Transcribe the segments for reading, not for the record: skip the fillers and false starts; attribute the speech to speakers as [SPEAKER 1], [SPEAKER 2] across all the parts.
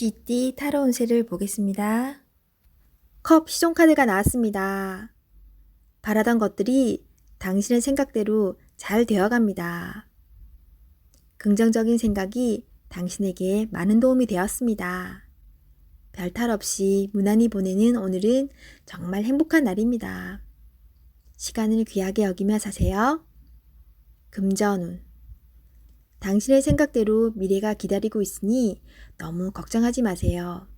[SPEAKER 1] GT 타로 운세를 보겠습니다. 컵 시종카드가 나왔습니다. 바라던 것들이 당신의 생각대로 잘 되어갑니다. 긍정적인 생각이 당신에게 많은 도움이 되었습니다. 별탈 없이 무난히 보내는 오늘은 정말 행복한 날입니다. 시간을 귀하게 여기며 사세요. 금전운. 당신의 생각대로 미래가 기다리고 있으니 너무 걱정하지 마세요.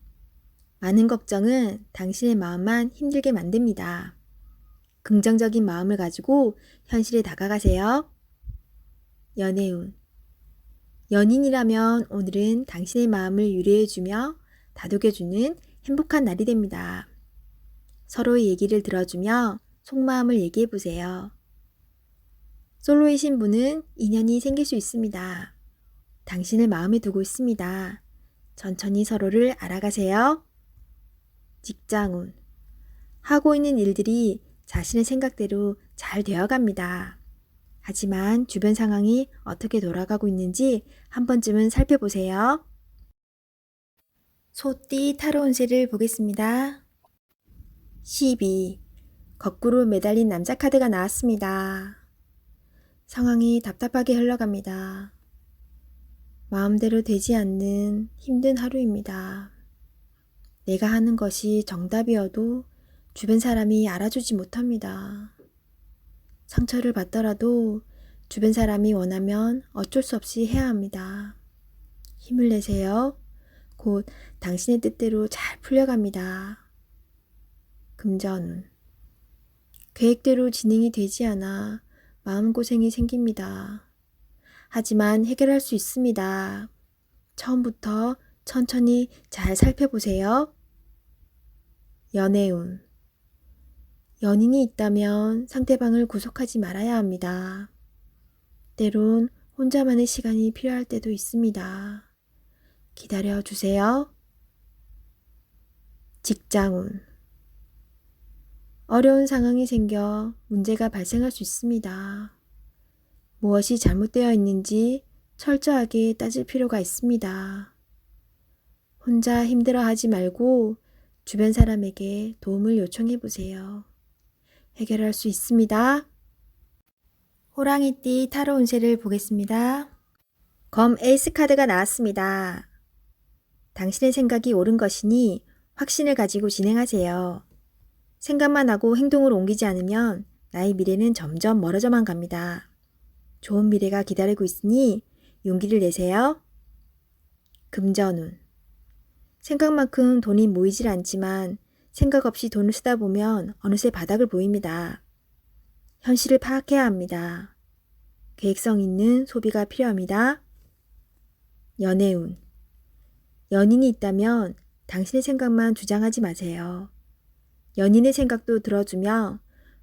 [SPEAKER 1] 많은 걱정은 당신의 마음만 힘들게 만듭니다. 긍정적인 마음을 가지고 현실에 다가가세요. 연애운. 연인이라면 오늘은 당신의 마음을 유래해주며 다독여주는 행복한 날이 됩니다. 서로의 얘기를 들어주며 속마음을 얘기해보세요. 솔로이신 분은 인연이 생길 수 있습니다. 당신을 마음에 두고 있습니다. 천천히 서로를 알아가세요. 직장운. 하고 있는 일들이 자신의 생각대로 잘 되어갑니다. 하지만 주변 상황이 어떻게 돌아가고 있는지 한 번쯤은 살펴보세요. 소띠 타로 운세를 보겠습니다. 12. 거꾸로 매달린 남자 카드가 나왔습니다. 상황이 답답하게 흘러갑니다. 마음대로 되지 않는 힘든 하루입니다. 내가 하는 것이 정답이어도 주변 사람이 알아주지 못합니다. 상처를 받더라도 주변 사람이 원하면 어쩔 수 없이 해야 합니다. 힘을 내세요. 곧 당신의 뜻대로 잘 풀려갑니다. 금전운. 계획대로 진행이 되지 않아 마음고생이 생깁니다. 하지만 해결할 수 있습니다. 처음부터 천천히 잘 살펴보세요. 연애운. 연인이 있다면 상대방을 구속하지 말아야 합니다. 때론 혼자만의 시간이 필요할 때도 있습니다. 기다려주세요. 직장운. 어려운 상황이 생겨 문제가 발생할 수 있습니다. 무엇이 잘못되어 있는지 철저하게 따질 필요가 있습니다. 혼자 힘들어하지 말고 주변 사람에게 도움을 요청해 보세요. 해결할 수 있습니다. 호랑이띠 타로 운세를 보겠습니다. 검 에이스 카드가 나왔습니다. 당신의 생각이 옳은 것이니 확신을 가지고 진행하세요. 생각만 하고 행동으로 옮기지 않으면 나의 미래는 점점 멀어져만 갑니다. 좋은 미래가 기다리고 있으니 용기를 내세요. 금전운. 생각만큼 돈이 모이질 않지만 생각 없이 돈을 쓰다 보면 어느새 바닥을 보입니다. 현실을 파악해야 합니다. 계획성 있는 소비가 필요합니다. 연애운. 연인이 있다면 당신의 생각만 주장하지 마세요. 연인의 생각도 들어주며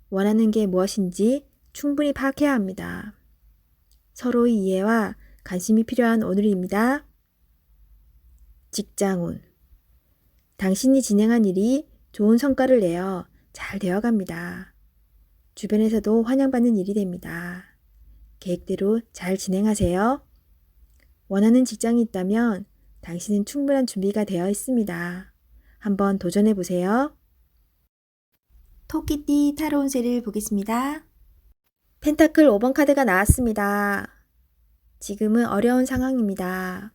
[SPEAKER 1] 원하는 게 무엇인지 충분히 파악해야 합니다. 서로의 이해와 관심이 필요한 오늘입니다. 직장운. 당신이 진행한 일이 좋은 성과를 내어 잘 되어갑니다. 주변에서도 환영받는 일이 됩니다. 계획대로 잘 진행하세요. 원하는 직장이 있다면 당신은 충분한 준비가 되어 있습니다. 한번 도전해 보세요. 토끼띠 타로 운세를 보겠습니다. 펜타클 5번 카드가 나왔습니다. 지금은 어려운 상황입니다.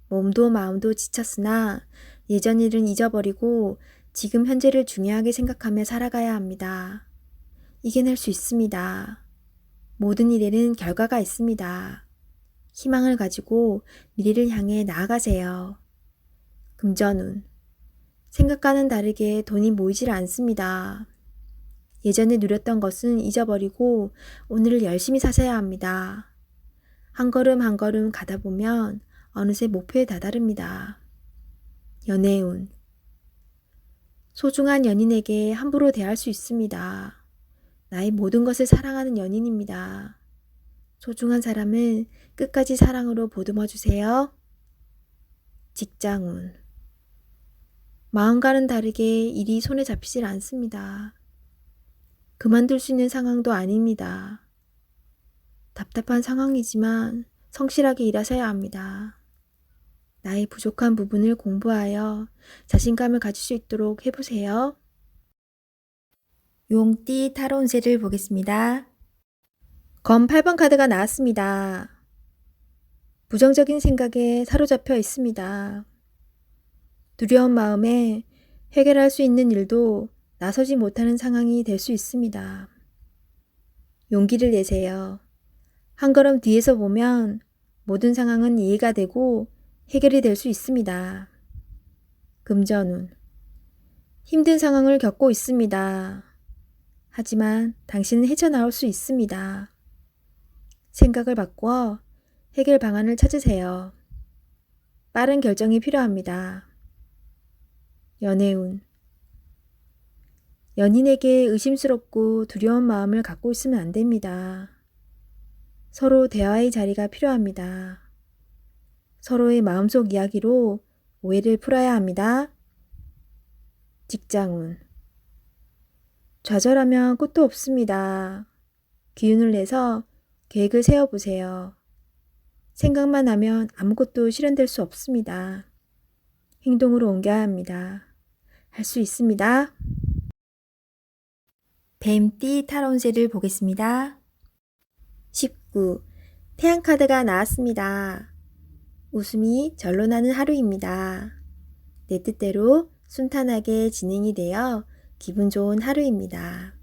[SPEAKER 1] 몸도 마음도 지쳤으나 예전 일은 잊어버리고 지금 현재를 중요하게 생각하며 살아가야 합니다. 이겨낼 수 있습니다. 모든 일에는 결과가 있습니다. 희망을 가지고 미래를 향해 나아가세요. 금전운. 생각과는 다르게 돈이 모이질 않습니다. 예전에 누렸던 것은 잊어버리고 오늘을 열심히 사셔야 합니다. 한 걸음 한 걸음 가다 보면 어느새 목표에 다다릅니다. 연애운. 소중한 연인에게 함부로 대할 수 있습니다. 나의 모든 것을 사랑하는 연인입니다. 소중한 사람은 끝까지 사랑으로 보듬어 주세요. 직장운. 마음과는 다르게 일이 손에 잡히질 않습니다. 그만둘 수 있는 상황도 아닙니다. 답답한 상황이지만 성실하게 일하셔야 합니다. 나의 부족한 부분을 공부하여 자신감을 가질 수 있도록 해보세요. 용띠 타로운세를 보겠습니다. 검 8번 카드가 나왔습니다. 부정적인 생각에 사로잡혀 있습니다. 두려운 마음에 해결할 수 있는 일도 나서지 못하는 상황이 될 수 있습니다. 용기를 내세요. 한 걸음 뒤에서 보면 모든 상황은 이해가 되고 해결이 될 수 있습니다. 금전운. 힘든 상황을 겪고 있습니다. 하지만 당신은 헤쳐나올 수 있습니다. 생각을 바꿔 해결 방안을 찾으세요. 빠른 결정이 필요합니다. 연애운. 연인에게 의심스럽고 두려운 마음을 갖고 있으면 안 됩니다. 서로 대화의 자리가 필요합니다. 서로의 마음속 이야기로 오해를 풀어야 합니다. 직장운. 좌절하면 끝도 없습니다. 기운을 내서 계획을 세워보세요. 생각만 하면 아무것도 실현될 수 없습니다. 행동으로 옮겨야 합니다. 할 수 있습니다. 뱀띠 타로운세를 보겠습니다. 19. 태양카드가 나왔습니다. 웃음이 절로 나는 하루입니다. 내 뜻대로 순탄하게 진행이 되어 기분 좋은 하루입니다.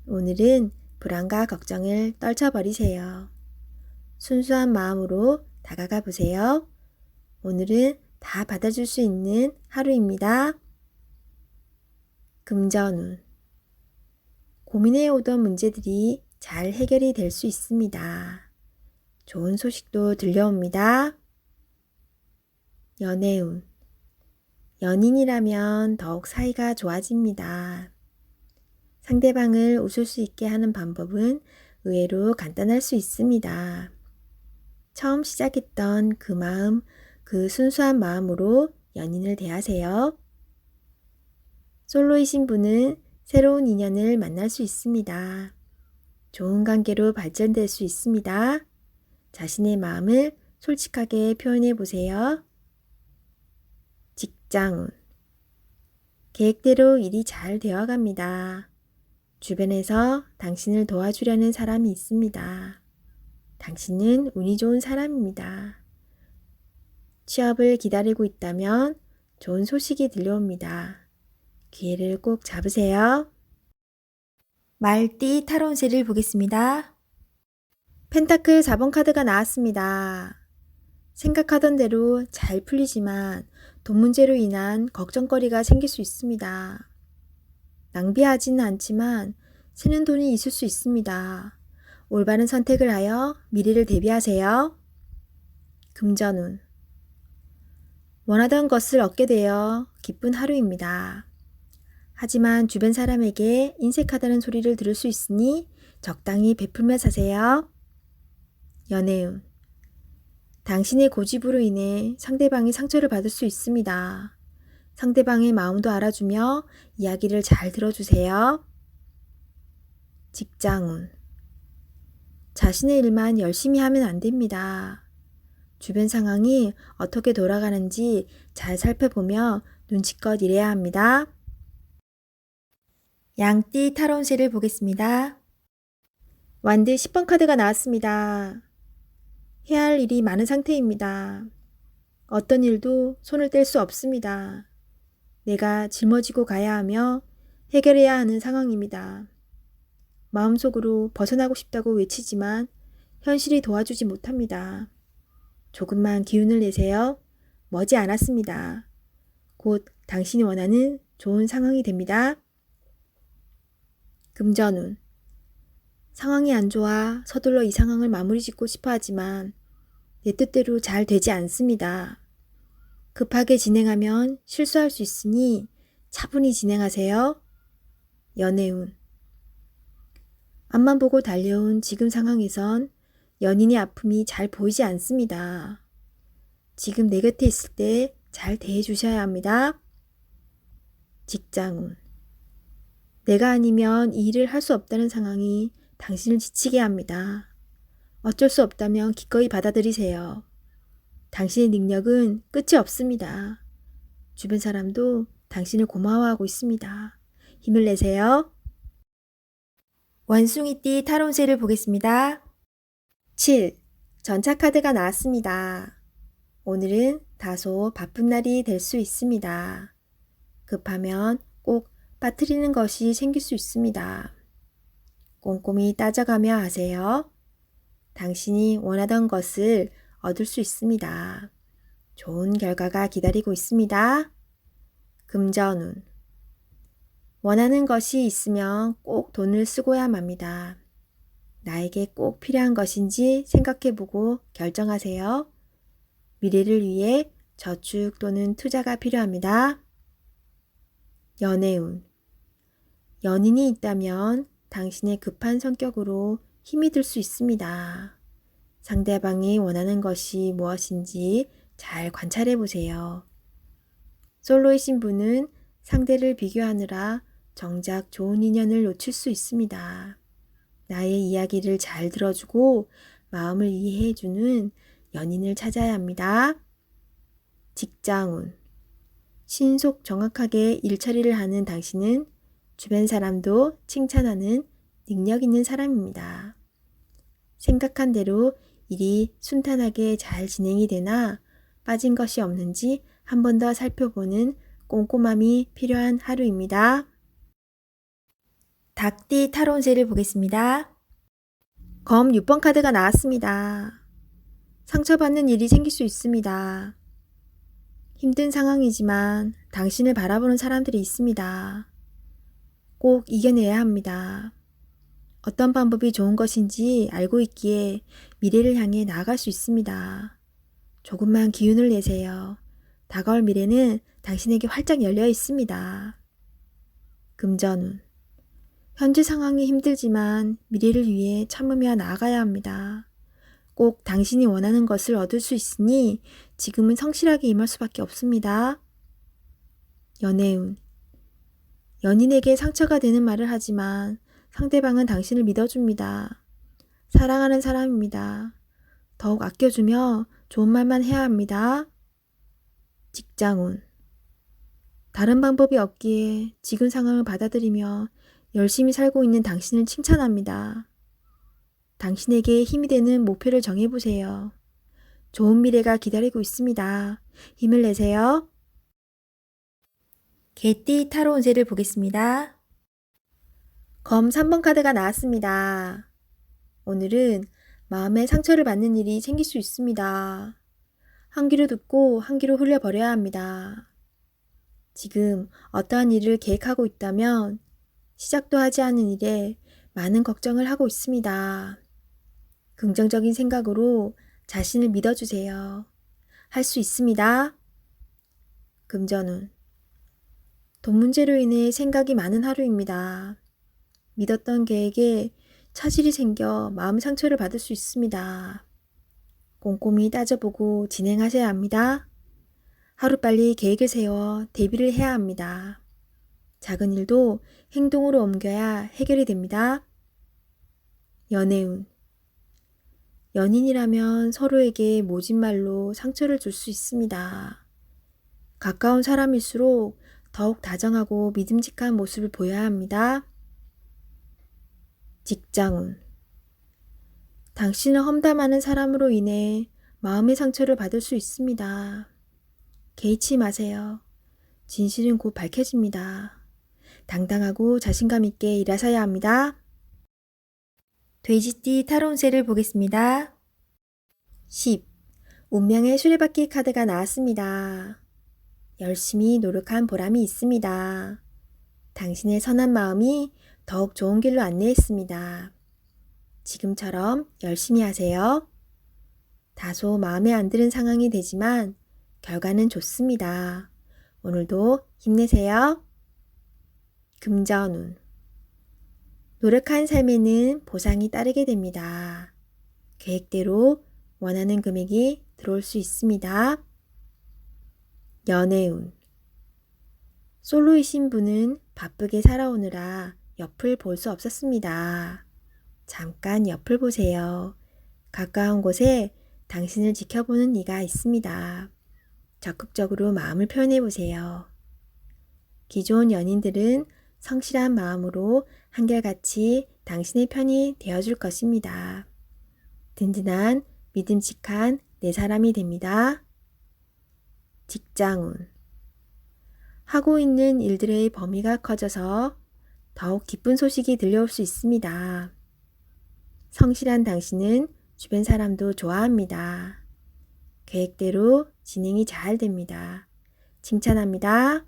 [SPEAKER 1] 오늘은 불안과 걱정을 떨쳐버리세요. 순수한 마음으로 다가가 보세요. 오늘은 다 받아줄 수 있는 하루입니다. 금전운. 고민해 오던 문제들이 잘 해결이 될 수 있습니다. 좋은 소식도 들려옵니다. 연애운. 연인이라면 더욱 사이가 좋아집니다. 상대방을 웃을 수 있게 하는 방법은 의외로 간단할 수 있습니다. 처음 시작했던 그 마음, 그 순수한 마음으로 연인을 대하세요. 솔로이신 분은 새로운 인연을 만날 수 있습니다. 좋은 관계로 발전될 수 있습니다. 자신의 마음을 솔직하게 표현해 보세요. 직장운. 계획대로 일이 잘 되어갑니다. 주변에서 당신을 도와주려는 사람이 있습니다. 당신은 운이 좋은 사람입니다. 취업을 기다리고 있다면 좋은 소식이 들려옵니다. 기회를 꼭 잡으세요. 말띠 타로운세를 보겠습니다. 펜타클 4번 카드가 나왔습니다. 생각하던 대로 잘 풀리지만 돈 문제로 인한 걱정거리가 생길 수 있습니다. 낭비하지는 않지만 새는 돈이 있을 수 있습니다. 올바른 선택을 하여 미래를 대비하세요. 금전운. 원하던 것을 얻게 되어 기쁜 하루입니다. 하지만 주변 사람에게 인색하다는 소리를 들을 수 있으니 적당히 베풀며 사세요. 연애운. 당신의 고집으로 인해 상대방이 상처를 받을 수 있습니다. 상대방의 마음도 알아주며 이야기를 잘 들어주세요. 직장운. 자신의 일만 열심히 하면 안 됩니다. 주변 상황이 어떻게 돌아가는지 잘 살펴보며 눈치껏 일해야 합니다. 양띠 타로운세를 보겠습니다. 완드 10번 카드가 나왔습니다. 해야 할 일이 많은 상태입니다. 어떤 일도 손을 뗄 수 없습니다. 내가 짊어지고 가야 하며 해결해야 하는 상황입니다. 마음속으로 벗어나고 싶다고 외치지만 현실이 도와주지 못합니다. 조금만 기운을 내세요. 머지 않았습니다. 곧 당신이 원하는 좋은 상황이 됩니다. 금전운. 상황이 안 좋아 서둘러 이 상황을 마무리 짓고 싶어 하지만 내 뜻대로 잘 되지 않습니다. 급하게 진행하면 실수할 수 있으니 차분히 진행하세요. 연애운. 앞만 보고 달려온 지금 상황에선 연인의 아픔이 잘 보이지 않습니다. 지금 내 곁에 있을 때 잘 대해 주셔야 합니다. 직장운. 내가 아니면 이 일을 할 수 없다는 상황이 당신을 지치게 합니다. 어쩔 수 없다면 기꺼이 받아들이세요. 당신의 능력은 끝이 없습니다. 주변 사람도 당신을 고마워하고 있습니다. 힘을 내세요. 원숭이띠 타로운세를 보겠습니다. 7. 전차 카드가 나왔습니다. 오늘은 다소 바쁜 날이 될 수 있습니다. 급하면 꼭 빠뜨리는 것이 생길 수 있습니다. 꼼꼼히 따져가며 하세요. 당신이 원하던 것을 얻을 수 있습니다. 좋은 결과가 기다리고 있습니다. 금전운. 원하는 것이 있으면 꼭 돈을 쓰고야 맙니다. 나에게 꼭 필요한 것인지 생각해보고 결정하세요. 미래를 위해 저축 또는 투자가 필요합니다. 연애운. 연인이 있다면 당신의 급한 성격으로 힘이 들 수 있습니다. 상대방이 원하는 것이 무엇인지 잘 관찰해 보세요. 솔로이신 분은 상대를 비교하느라 정작 좋은 인연을 놓칠 수 있습니다. 나의 이야기를 잘 들어주고 마음을 이해해주는 연인을 찾아야 합니다. 직장운. 신속 정확하게 일처리를 하는 당신은 주변 사람도 칭찬하는 능력 있는 사람입니다. 생각한 대로 일이 순탄하게 잘 진행이 되나 빠진 것이 없는지 한 번 더 살펴보는 꼼꼼함이 필요한 하루입니다. 닭띠 타로운세를 보겠습니다. 검 6번 카드가 나왔습니다. 상처받는 일이 생길 수 있습니다. 힘든 상황이지만 당신을 바라보는 사람들이 있습니다. 꼭 이겨내야 합니다. 어떤 방법이 좋은 것인지 알고 있기에 미래를 향해 나아갈 수 있습니다. 조금만 기운을 내세요. 다가올 미래는 당신에게 활짝 열려 있습니다. 금전운. 현재 상황이 힘들지만 미래를 위해 참으며 나아가야 합니다. 꼭 당신이 원하는 것을 얻을 수 있으니 지금은 성실하게 임할 수밖에 없습니다. 연애운. 연인에게 상처가 되는 말을 하지만 상대방은 당신을 믿어줍니다. 사랑하는 사람입니다. 더욱 아껴주며 좋은 말만 해야 합니다. 직장운. 다른 방법이 없기에 지금 상황을 받아들이며 열심히 살고 있는 당신을 칭찬합니다. 당신에게 힘이 되는 목표를 정해보세요. 좋은 미래가 기다리고 있습니다. 힘을 내세요. 개띠 타로 운세를 보겠습니다. 검 3번 카드가 나왔습니다. 오늘은 마음에 상처를 받는 일이 생길 수 있습니다. 한 귀로 듣고 한 귀로 흘려버려야 합니다. 지금 어떠한 일을 계획하고 있다면 시작도 하지 않은 일에 많은 걱정을 하고 있습니다. 긍정적인 생각으로 자신을 믿어주세요. 할 수 있습니다. 금전운. 돈 문제로 인해 생각이 많은 하루입니다. 믿었던 계획에 차질이 생겨 마음 상처를 받을 수 있습니다. 꼼꼼히 따져보고 진행하셔야 합니다. 하루빨리 계획을 세워 대비를 해야 합니다. 작은 일도 행동으로 옮겨야 해결이 됩니다. 연애운. 연인이라면 서로에게 모진 말로 상처를 줄 수 있습니다. 가까운 사람일수록 더욱 다정하고 믿음직한 모습을 보여야 합니다. 직장운. 당신을 험담하는 사람으로 인해 마음의 상처를 받을 수 있습니다. 개의치 마세요. 진실은 곧 밝혀집니다. 당당하고 자신감 있게 일하셔야 합니다. 돼지띠 타로 운세를 보겠습니다. 10. 운명의 수레바퀴 카드가 나왔습니다. 열심히 노력한 보람이 있습니다. 당신의 선한 마음이 더욱 좋은 길로 안내했습니다. 지금처럼 열심히 하세요. 다소 마음에 안 드는 상황이 되지만 결과는 좋습니다. 오늘도 힘내세요. 금전운. 노력한 삶에는 보상이 따르게 됩니다. 계획대로 원하는 금액이 들어올 수 있습니다. 연애운. 솔로이신 분은 바쁘게 살아오느라 옆을 볼 수 없었습니다. 잠깐 옆을 보세요. 가까운 곳에 당신을 지켜보는 이가 있습니다. 적극적으로 마음을 표현해 보세요. 기존 연인들은 성실한 마음으로 한결같이 당신의 편이 되어줄 것입니다. 든든한 믿음직한 내 사람이 됩니다. 직장운. 하고 있는 일들의 범위가 커져서 더욱 기쁜 소식이 들려올 수 있습니다. 성실한 당신은 주변 사람도 좋아합니다. 계획대로 진행이 잘 됩니다. 칭찬합니다.